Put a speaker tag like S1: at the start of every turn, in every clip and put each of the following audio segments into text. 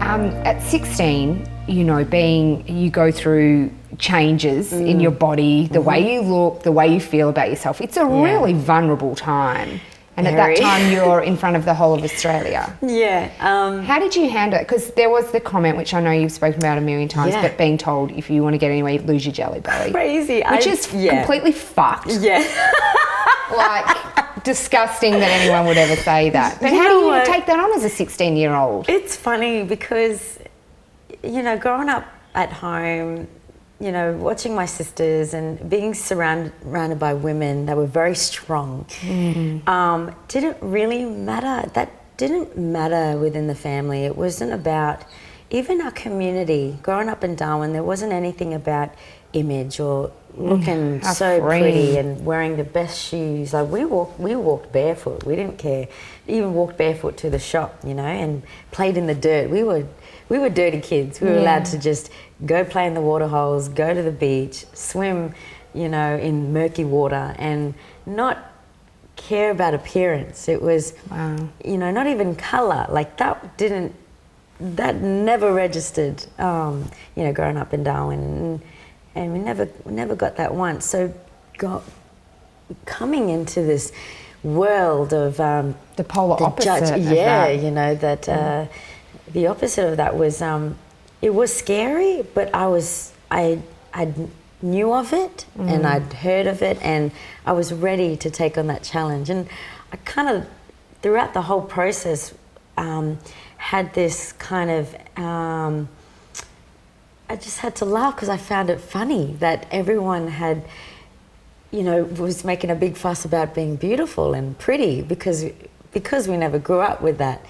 S1: At 16, you go through changes in your body, the way you look, the way you feel about yourself. It's a really vulnerable time. And at that time, you're in front of the whole of Australia.
S2: Yeah.
S1: How did you handle it? Because there was the comment, which I know you've spoken about a million times, but being told if you want to get anywhere, lose your jelly belly.
S2: Crazy.
S1: Which is completely fucked.
S2: Yeah.
S1: Like, disgusting that anyone would ever say that. But how do you take that on as a 16-year-old?
S2: It's funny because, growing up at home, watching my sisters and being surrounded by women that were very strong, didn't really matter. That didn't matter within the family. It wasn't about, even our community, growing up in Darwin, there wasn't anything about image or looking so pretty and wearing the best shoes. Like we walked barefoot. We didn't care. Even walked barefoot to the shop, and played in the dirt. We were dirty kids. We were allowed to just go play in the water holes, go to the beach, swim, in murky water, and not care about appearance. It was, not even colour. Like that never registered. Growing up in Darwin, and we never got that once. So, coming into this world of
S1: the polar opposite.
S2: The opposite of that was it was scary, but I knew of it and I'd heard of it, and I was ready to take on that challenge. And I kind of, throughout the whole process, had this kind of I just had to laugh because I found it funny that everyone had, was making a big fuss about being beautiful and pretty because we never grew up with that.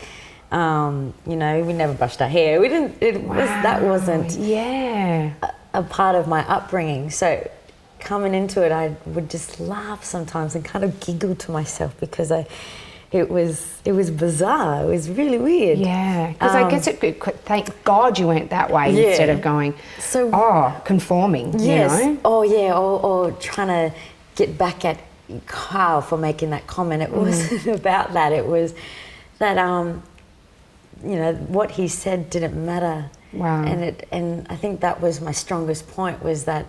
S2: We never brushed our hair. We didn't. That wasn't a part of my upbringing. So coming into it, I would just laugh sometimes and kind of giggle to myself because it was bizarre. It was really weird.
S1: Yeah, because I guess thank God you went that way instead of going conforming.
S2: Yes. Or trying to get back at Kyle for making that comment. It wasn't about that. It was that what he said didn't matter.
S1: Wow.
S2: And I think that was my strongest point, was that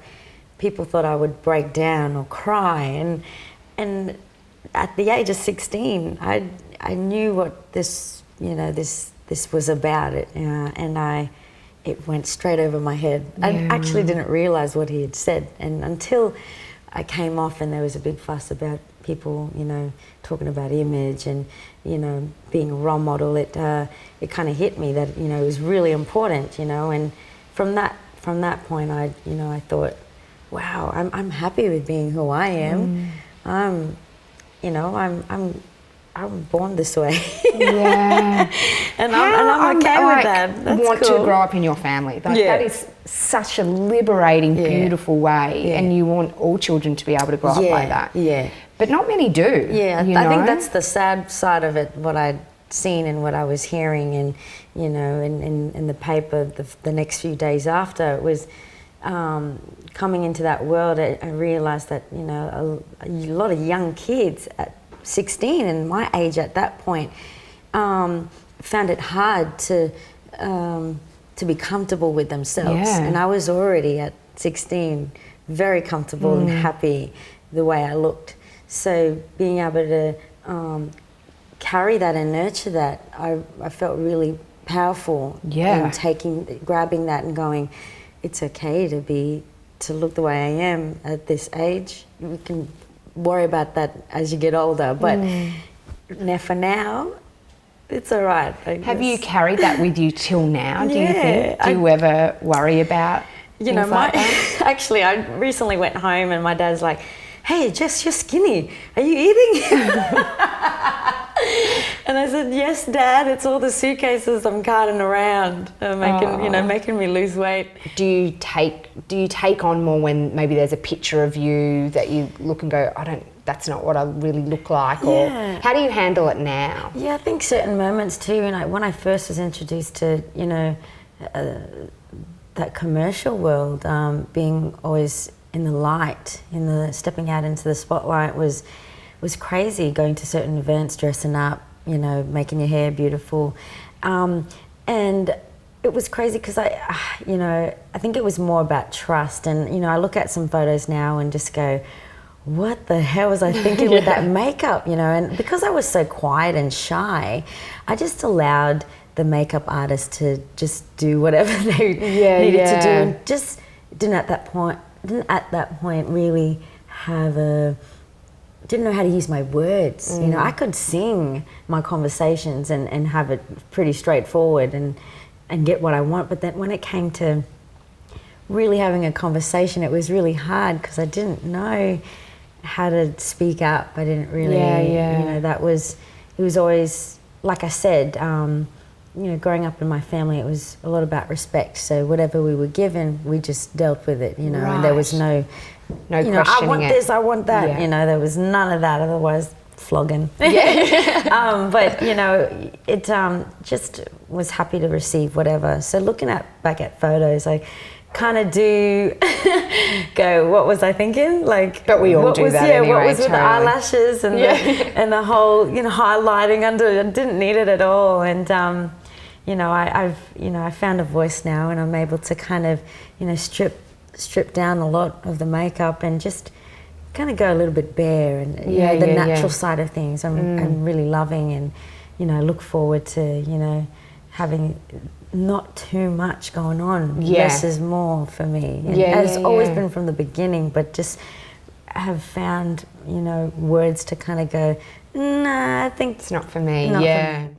S2: people thought I would break down or cry, and at the age of 16, I knew what this was about, and it went straight over my head. I actually didn't realise what he had said, and until I came off and there was a big fuss about people, talking about image and, being a role model, it kind of hit me that, it was really important, and from that point I thought, wow, I'm happy with being who I am. I'm born this way.
S1: Yeah.
S2: and I'm okay with that. That's
S1: want
S2: cool.
S1: to grow up in your family. That is such a liberating, beautiful way, and you want all children to be able to grow up like that.
S2: Yeah.
S1: But not many do.
S2: Yeah, I think that's the sad side of it, what I'd seen and what I was hearing, and in the paper the next few days after, it was coming into that world. I realised that a lot of young kids at 16 and my age at that point found it hard to be comfortable with themselves, and I was already at 16 very comfortable and happy the way I looked. So being able to carry that and nurture that, I felt really powerful in grabbing that and going, it's okay to look the way I am at this age. We can worry about that as you get older, but for now, it's all right.
S1: Have you carried that with you till now, do you think? Do you ever worry about things like that?
S2: Actually, I recently went home and my dad's like, hey, Jess, you're skinny. Are you eating? And I said, yes, Dad, it's all the suitcases I'm carting around, making me lose weight.
S1: Do you take on more when maybe there's a picture of you that you look and go, that's not what I really look like? Or how do you handle it now?
S2: Yeah, I think certain moments too, when I first was introduced to, that commercial world, being always in the light, stepping out into the spotlight was crazy, going to certain events, dressing up, making your hair beautiful. And it was crazy because I think it was more about trust. And, I look at some photos now and just go, what the hell was I thinking with that makeup, And because I was so quiet and shy, I just allowed the makeup artist to just do whatever they needed to do, and just didn't at that point really didn't know how to use my words. I could sing my conversations and have it pretty straightforward and get what I want, but then when it came to really having a conversation, it was really hard because I didn't know how to speak up. I didn't really, it was always, like I said, growing up in my family, it was a lot about respect. So whatever we were given, we just dealt with it, and there was no questioning I want this, I want that, there was none of that, otherwise flogging. But, it just was happy to receive whatever. So looking back at photos, I kind of do go, what was I thinking? But
S1: we all do that anyway.
S2: What was with the eyelashes and and the whole, highlighting under? I didn't need it at all. And I found a voice now, and I'm able to kind of, strip down a lot of the makeup and just kind of go a little bit bare, and the natural side of things. I'm really loving, and look forward to having not too much going on. Less is more for me. And it's always been from the beginning, but just have found words to kind of go, nah, I think
S1: it's not for me.
S2: Not for me.